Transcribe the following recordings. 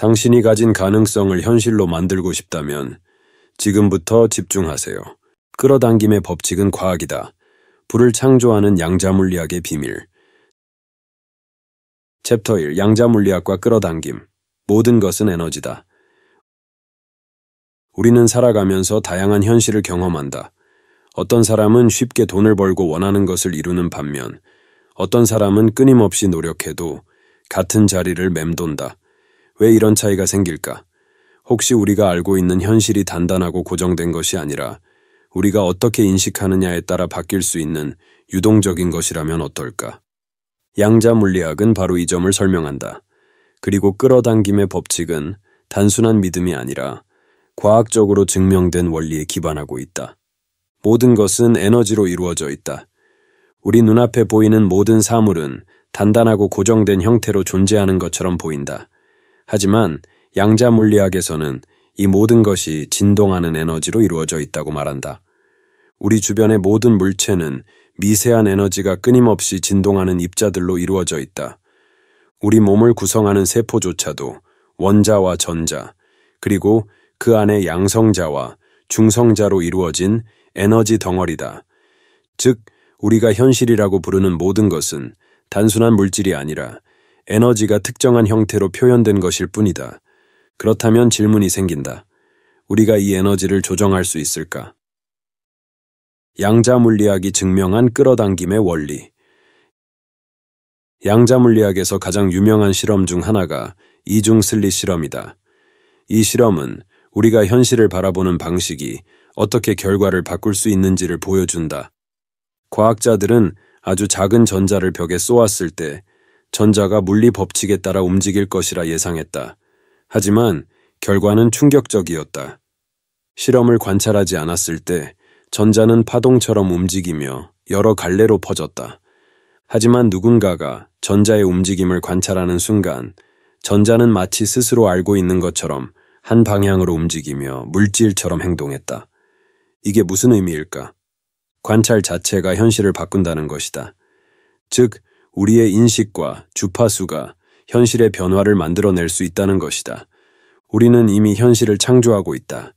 당신이 가진 가능성을 현실로 만들고 싶다면 지금부터 집중하세요. 끌어당김의 법칙은 과학이다. 불을 창조하는 양자물리학의 비밀. 챕터 1. 양자물리학과 끌어당김. 모든 것은 에너지다. 우리는 살아가면서 다양한 현실을 경험한다. 어떤 사람은 쉽게 돈을 벌고 원하는 것을 이루는 반면 어떤 사람은 끊임없이 노력해도 같은 자리를 맴돈다. 왜 이런 차이가 생길까? 혹시 우리가 알고 있는 현실이 단단하고 고정된 것이 아니라 우리가 어떻게 인식하느냐에 따라 바뀔 수 있는 유동적인 것이라면 어떨까? 양자물리학은 바로 이 점을 설명한다. 그리고 끌어당김의 법칙은 단순한 믿음이 아니라 과학적으로 증명된 원리에 기반하고 있다. 모든 것은 에너지로 이루어져 있다. 우리 눈앞에 보이는 모든 사물은 단단하고 고정된 형태로 존재하는 것처럼 보인다. 하지만 양자물리학에서는 이 모든 것이 진동하는 에너지로 이루어져 있다고 말한다. 우리 주변의 모든 물체는 미세한 에너지가 끊임없이 진동하는 입자들로 이루어져 있다. 우리 몸을 구성하는 세포조차도 원자와 전자, 그리고 그 안에 양성자와 중성자로 이루어진 에너지 덩어리다. 즉, 우리가 현실이라고 부르는 모든 것은 단순한 물질이 아니라 에너지가 특정한 형태로 표현된 것일 뿐이다. 그렇다면 질문이 생긴다. 우리가 이 에너지를 조정할 수 있을까? 양자물리학이 증명한 끌어당김의 원리. 양자물리학에서 가장 유명한 실험 중 하나가 이중슬릿 실험이다. 이 실험은 우리가 현실을 바라보는 방식이 어떻게 결과를 바꿀 수 있는지를 보여준다. 과학자들은 아주 작은 전자를 벽에 쏘았을 때 전자가 물리 법칙에 따라 움직일 것이라 예상했다. 하지만 결과는 충격적이었다. 실험을 관찰하지 않았을 때 전자는 파동처럼 움직이며 여러 갈래로 퍼졌다. 하지만 누군가가 전자의 움직임을 관찰하는 순간 전자는 마치 스스로 알고 있는 것처럼 한 방향으로 움직이며 물질처럼 행동했다. 이게 무슨 의미일까? 관찰 자체가 현실을 바꾼다는 것이다. 즉, 우리의 인식과 주파수가 현실의 변화를 만들어낼 수 있다는 것이다. 우리는 이미 현실을 창조하고 있다.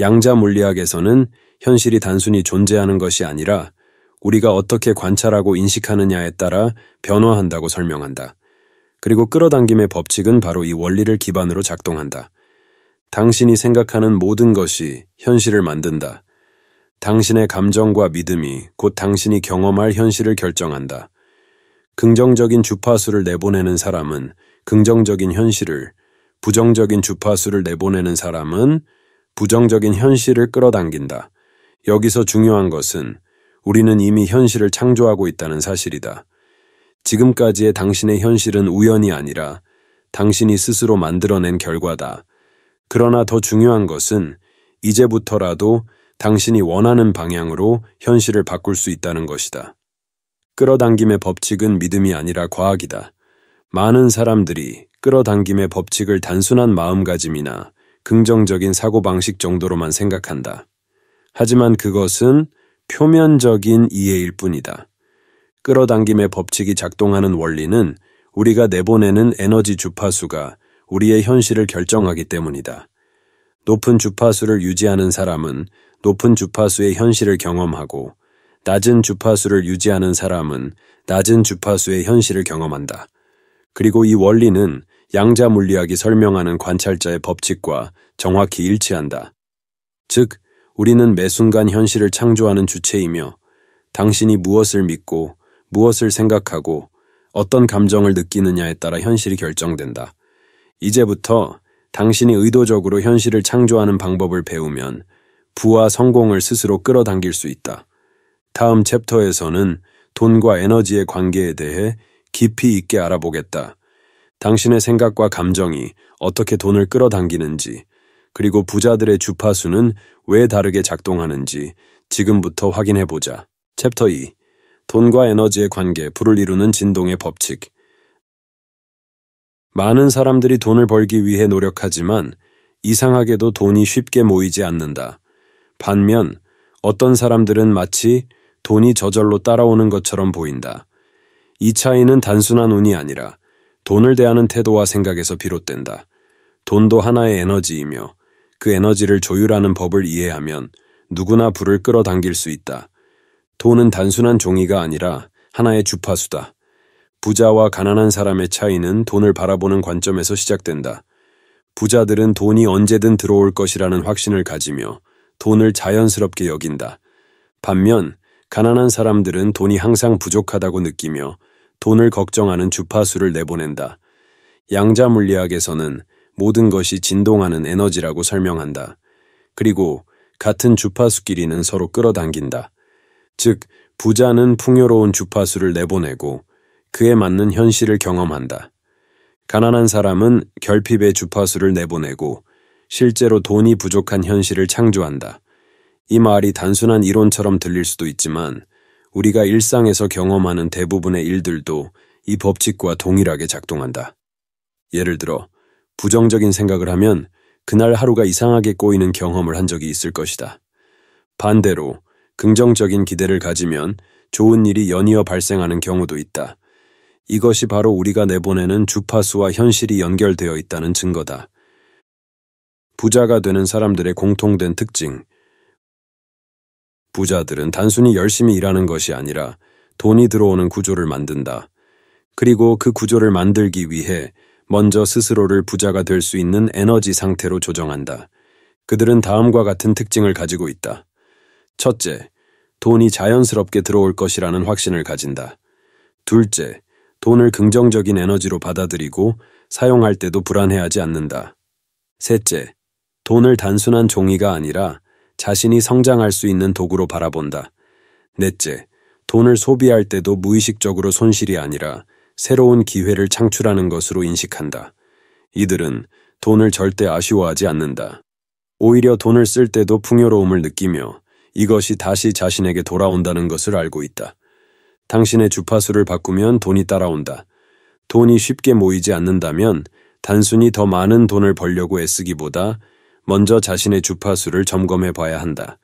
양자물리학에서는 현실이 단순히 존재하는 것이 아니라 우리가 어떻게 관찰하고 인식하느냐에 따라 변화한다고 설명한다. 그리고 끌어당김의 법칙은 바로 이 원리를 기반으로 작동한다. 당신이 생각하는 모든 것이 현실을 만든다. 당신의 감정과 믿음이 곧 당신이 경험할 현실을 결정한다. 긍정적인 주파수를 내보내는 사람은 긍정적인 현실을, 부정적인 주파수를 내보내는 사람은 부정적인 현실을 끌어당긴다. 여기서 중요한 것은 우리는 이미 현실을 창조하고 있다는 사실이다. 지금까지의 당신의 현실은 우연이 아니라 당신이 스스로 만들어낸 결과다. 그러나 더 중요한 것은 이제부터라도 당신이 원하는 방향으로 현실을 바꿀 수 있다는 것이다. 끌어당김의 법칙은 믿음이 아니라 과학이다. 많은 사람들이 끌어당김의 법칙을 단순한 마음가짐이나 긍정적인 사고방식 정도로만 생각한다. 하지만 그것은 표면적인 이해일 뿐이다. 끌어당김의 법칙이 작동하는 원리는 우리가 내보내는 에너지 주파수가 우리의 현실을 결정하기 때문이다. 높은 주파수를 유지하는 사람은 높은 주파수의 현실을 경험하고 낮은 주파수를 유지하는 사람은 낮은 주파수의 현실을 경험한다. 그리고 이 원리는 양자물리학이 설명하는 관찰자의 법칙과 정확히 일치한다. 즉, 우리는 매 순간 현실을 창조하는 주체이며 당신이 무엇을 믿고 무엇을 생각하고 어떤 감정을 느끼느냐에 따라 현실이 결정된다. 이제부터 당신이 의도적으로 현실을 창조하는 방법을 배우면 부와 성공을 스스로 끌어당길 수 있다. 다음 챕터에서는 돈과 에너지의 관계에 대해 깊이 있게 알아보겠다. 당신의 생각과 감정이 어떻게 돈을 끌어당기는지, 그리고 부자들의 주파수는 왜 다르게 작동하는지 지금부터 확인해보자. 챕터 2. 돈과 에너지의 관계, 불을 이루는 진동의 법칙. 많은 사람들이 돈을 벌기 위해 노력하지만 이상하게도 돈이 쉽게 모이지 않는다. 반면 어떤 사람들은 마치 돈이 저절로 따라오는 것처럼 보인다. 이 차이는 단순한 운이 아니라 돈을 대하는 태도와 생각에서 비롯된다. 돈도 하나의 에너지이며 그 에너지를 조율하는 법을 이해하면 누구나 불을 끌어당길 수 있다. 돈은 단순한 종이가 아니라 하나의 주파수다. 부자와 가난한 사람의 차이는 돈을 바라보는 관점에서 시작된다. 부자들은 돈이 언제든 들어올 것이라는 확신을 가지며 돈을 자연스럽게 여긴다. 반면 가난한 사람들은 돈이 항상 부족하다고 느끼며 돈을 걱정하는 주파수를 내보낸다. 양자 물리학에서는 모든 것이 진동하는 에너지라고 설명한다. 그리고 같은 주파수끼리는 서로 끌어당긴다. 즉, 부자는 풍요로운 주파수를 내보내고 그에 맞는 현실을 경험한다. 가난한 사람은 결핍의 주파수를 내보내고 실제로 돈이 부족한 현실을 창조한다. 이 말이 단순한 이론처럼 들릴 수도 있지만 우리가 일상에서 경험하는 대부분의 일들도 이 법칙과 동일하게 작동한다. 예를 들어, 부정적인 생각을 하면 그날 하루가 이상하게 꼬이는 경험을 한 적이 있을 것이다. 반대로 긍정적인 기대를 가지면 좋은 일이 연이어 발생하는 경우도 있다. 이것이 바로 우리가 내보내는 주파수와 현실이 연결되어 있다는 증거다. 부자가 되는 사람들의 공통된 특징. 부자들은 단순히 열심히 일하는 것이 아니라 돈이 들어오는 구조를 만든다. 그리고 그 구조를 만들기 위해 먼저 스스로를 부자가 될 수 있는 에너지 상태로 조정한다. 그들은 다음과 같은 특징을 가지고 있다. 첫째, 돈이 자연스럽게 들어올 것이라는 확신을 가진다. 둘째, 돈을 긍정적인 에너지로 받아들이고 사용할 때도 불안해하지 않는다. 셋째, 돈을 단순한 종이가 아니라 자신이 성장할 수 있는 도구로 바라본다. 넷째, 돈을 소비할 때도 무의식적으로 손실이 아니라 새로운 기회를 창출하는 것으로 인식한다. 이들은 돈을 절대 아쉬워하지 않는다. 오히려 돈을 쓸 때도 풍요로움을 느끼며 이것이 다시 자신에게 돌아온다는 것을 알고 있다. 당신의 주파수를 바꾸면 돈이 따라온다. 돈이 쉽게 모이지 않는다면 단순히 더 많은 돈을 벌려고 애쓰기보다 먼저 자신의 주파수를 점검해 봐야 한다.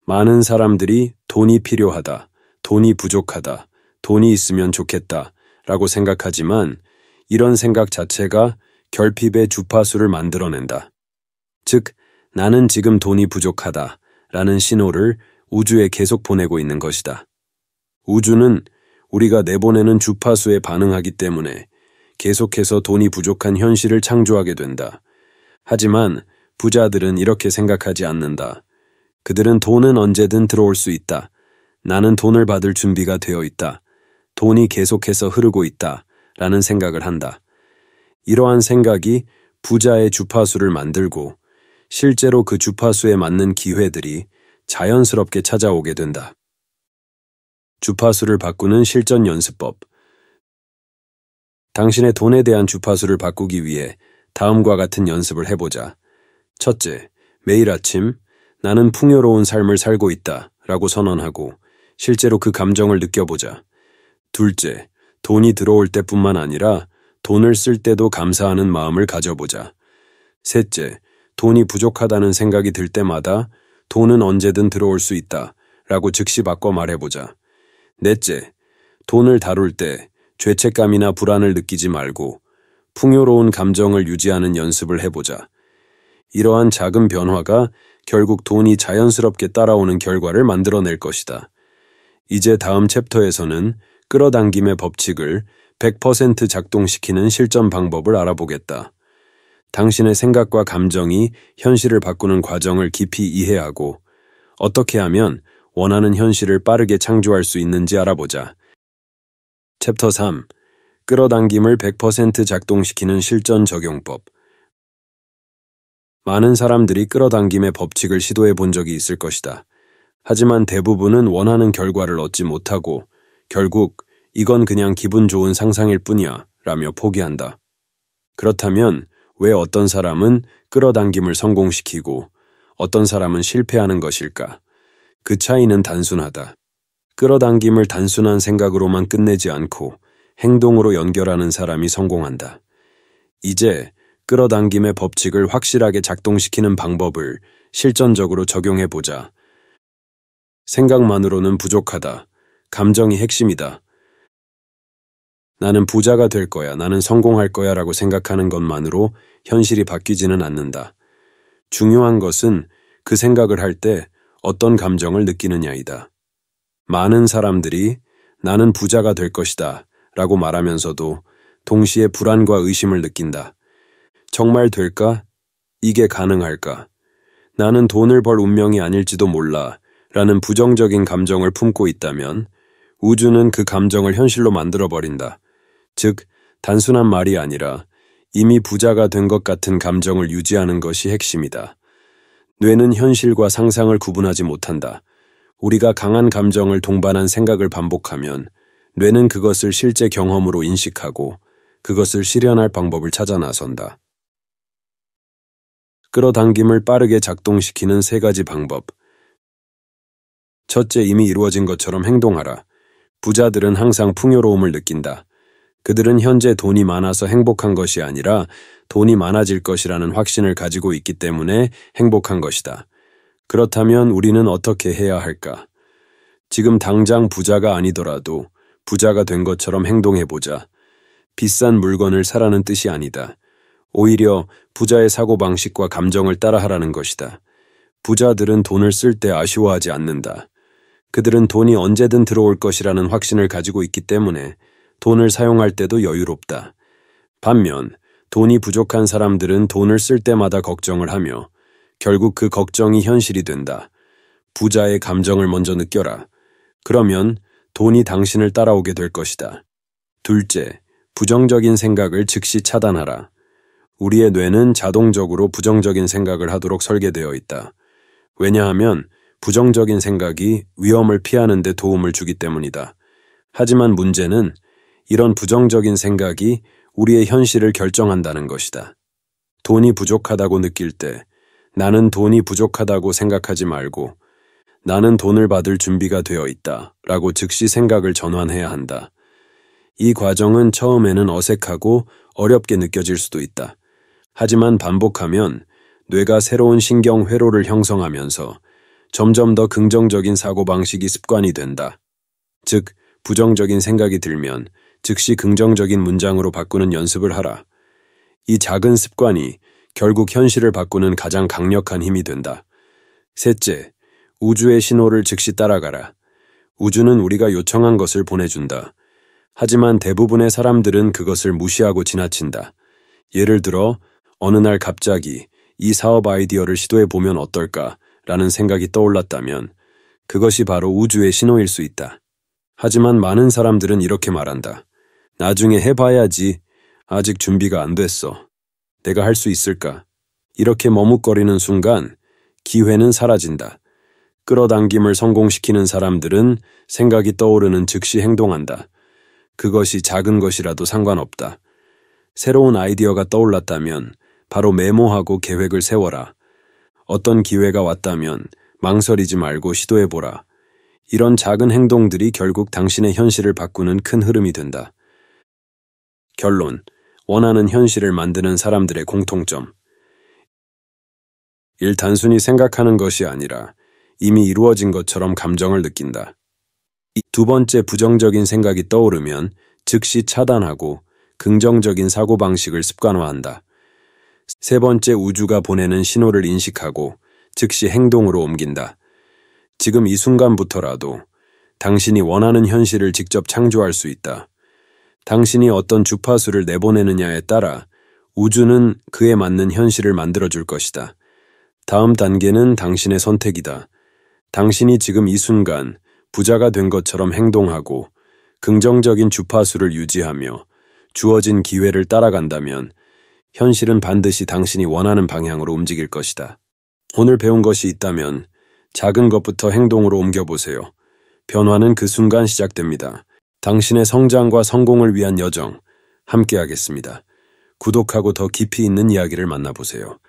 많은 사람들이 돈이 필요하다, 돈이 부족하다, 돈이 있으면 좋겠다 라고 생각하지만 이런 생각 자체가 결핍의 주파수를 만들어낸다. 즉, 나는 지금 돈이 부족하다 라는 신호를 우주에 계속 보내고 있는 것이다. 우주는 우리가 내보내는 주파수에 반응하기 때문에 계속해서 돈이 부족한 현실을 창조하게 된다. 하지만 부자들은 이렇게 생각하지 않는다. 그들은 돈은 언제든 들어올 수 있다. 나는 돈을 받을 준비가 되어 있다. 돈이 계속해서 흐르고 있다. 라는 생각을 한다. 이러한 생각이 부자의 주파수를 만들고 실제로 그 주파수에 맞는 기회들이 자연스럽게 찾아오게 된다. 주파수를 바꾸는 실전 연습법. 당신의 돈에 대한 주파수를 바꾸기 위해 다음과 같은 연습을 해보자. 첫째, 매일 아침 나는 풍요로운 삶을 살고 있다 라고 선언하고 실제로 그 감정을 느껴보자. 둘째, 돈이 들어올 때뿐만 아니라 돈을 쓸 때도 감사하는 마음을 가져보자. 셋째, 돈이 부족하다는 생각이 들 때마다 돈은 언제든 들어올 수 있다 라고 즉시 바꿔 말해보자. 넷째, 돈을 다룰 때 죄책감이나 불안을 느끼지 말고 풍요로운 감정을 유지하는 연습을 해보자. 이러한 작은 변화가 결국 돈이 자연스럽게 따라오는 결과를 만들어낼 것이다. 이제 다음 챕터에서는 끌어당김의 법칙을 100% 작동시키는 실전 방법을 알아보겠다. 당신의 생각과 감정이 현실을 바꾸는 과정을 깊이 이해하고 어떻게 하면 원하는 현실을 빠르게 창조할 수 있는지 알아보자. 챕터 3. 끌어당김을 100% 작동시키는 실전 적용법. 많은 사람들이 끌어당김의 법칙을 시도해 본 적이 있을 것이다. 하지만 대부분은 원하는 결과를 얻지 못하고 결국 이건 그냥 기분 좋은 상상일 뿐이야 라며 포기한다. 그렇다면 왜 어떤 사람은 끌어당김을 성공시키고 어떤 사람은 실패하는 것일까? 그 차이는 단순하다. 끌어당김을 단순한 생각으로만 끝내지 않고 행동으로 연결하는 사람이 성공한다. 이제 끌어당김의 법칙을 확실하게 작동시키는 방법을 실전적으로 적용해보자. 생각만으로는 부족하다. 감정이 핵심이다. 나는 부자가 될 거야, 나는 성공할 거야 라고 생각하는 것만으로 현실이 바뀌지는 않는다. 중요한 것은 그 생각을 할 때 어떤 감정을 느끼느냐이다. 많은 사람들이 나는 부자가 될 것이다 라고 말하면서도 동시에 불안과 의심을 느낀다. 정말 될까? 이게 가능할까? 나는 돈을 벌 운명이 아닐지도 몰라 라는 부정적인 감정을 품고 있다면 우주는 그 감정을 현실로 만들어버린다. 즉, 단순한 말이 아니라 이미 부자가 된 것 같은 감정을 유지하는 것이 핵심이다. 뇌는 현실과 상상을 구분하지 못한다. 우리가 강한 감정을 동반한 생각을 반복하면 뇌는 그것을 실제 경험으로 인식하고 그것을 실현할 방법을 찾아 나선다. 끌어당김을 빠르게 작동시키는 3가지 방법. 첫째, 이미 이루어진 것처럼 행동하라. 부자들은 항상 풍요로움을 느낀다. 그들은 현재 돈이 많아서 행복한 것이 아니라 돈이 많아질 것이라는 확신을 가지고 있기 때문에 행복한 것이다. 그렇다면 우리는 어떻게 해야 할까? 지금 당장 부자가 아니더라도 부자가 된 것처럼 행동해보자. 비싼 물건을 사라는 뜻이 아니다. 오히려 부자의 사고방식과 감정을 따라하라는 것이다. 부자들은 돈을 쓸 때 아쉬워하지 않는다. 그들은 돈이 언제든 들어올 것이라는 확신을 가지고 있기 때문에 돈을 사용할 때도 여유롭다. 반면 돈이 부족한 사람들은 돈을 쓸 때마다 걱정을 하며 결국 그 걱정이 현실이 된다. 부자의 감정을 먼저 느껴라. 그러면 돈이 당신을 따라오게 될 것이다. 둘째, 부정적인 생각을 즉시 차단하라. 우리의 뇌는 자동적으로 부정적인 생각을 하도록 설계되어 있다. 왜냐하면 부정적인 생각이 위험을 피하는 데 도움을 주기 때문이다. 하지만 문제는 이런 부정적인 생각이 우리의 현실을 결정한다는 것이다. 돈이 부족하다고 느낄 때 나는 돈이 부족하다고 생각하지 말고 나는 돈을 받을 준비가 되어 있다 라고 즉시 생각을 전환해야 한다. 이 과정은 처음에는 어색하고 어렵게 느껴질 수도 있다. 하지만 반복하면 뇌가 새로운 신경 회로를 형성하면서 점점 더 긍정적인 사고방식이 습관이 된다. 즉, 부정적인 생각이 들면 즉시 긍정적인 문장으로 바꾸는 연습을 하라. 이 작은 습관이 결국 현실을 바꾸는 가장 강력한 힘이 된다. 셋째, 우주의 신호를 즉시 따라가라. 우주는 우리가 요청한 것을 보내준다. 하지만 대부분의 사람들은 그것을 무시하고 지나친다. 예를 들어, 어느 날 갑자기 이 사업 아이디어를 시도해보면 어떨까? 라는 생각이 떠올랐다면 그것이 바로 우주의 신호일 수 있다. 하지만 많은 사람들은 이렇게 말한다. 나중에 해봐야지. 아직 준비가 안 됐어. 내가 할 수 있을까? 이렇게 머뭇거리는 순간 기회는 사라진다. 끌어당김을 성공시키는 사람들은 생각이 떠오르는 즉시 행동한다. 그것이 작은 것이라도 상관없다. 새로운 아이디어가 떠올랐다면 바로 메모하고 계획을 세워라. 어떤 기회가 왔다면 망설이지 말고 시도해보라. 이런 작은 행동들이 결국 당신의 현실을 바꾸는 큰 흐름이 된다. 결론, 원하는 현실을 만드는 사람들의 공통점. 1. 단순히 생각하는 것이 아니라 이미 이루어진 것처럼 감정을 느낀다. 2. 번째, 부정적인 생각이 떠오르면 즉시 차단하고 긍정적인 사고방식을 습관화한다. 3. 번째, 우주가 보내는 신호를 인식하고 즉시 행동으로 옮긴다. 지금 이 순간부터라도 당신이 원하는 현실을 직접 창조할 수 있다. 당신이 어떤 주파수를 내보내느냐에 따라 우주는 그에 맞는 현실을 만들어줄 것이다. 다음 단계는 당신의 선택이다. 당신이 지금 이 순간 부자가 된 것처럼 행동하고 긍정적인 주파수를 유지하며 주어진 기회를 따라간다면 현실은 반드시 당신이 원하는 방향으로 움직일 것이다. 오늘 배운 것이 있다면 작은 것부터 행동으로 옮겨보세요. 변화는 그 순간 시작됩니다. 당신의 성장과 성공을 위한 여정, 함께하겠습니다. 구독하고 더 깊이 있는 이야기를 만나보세요.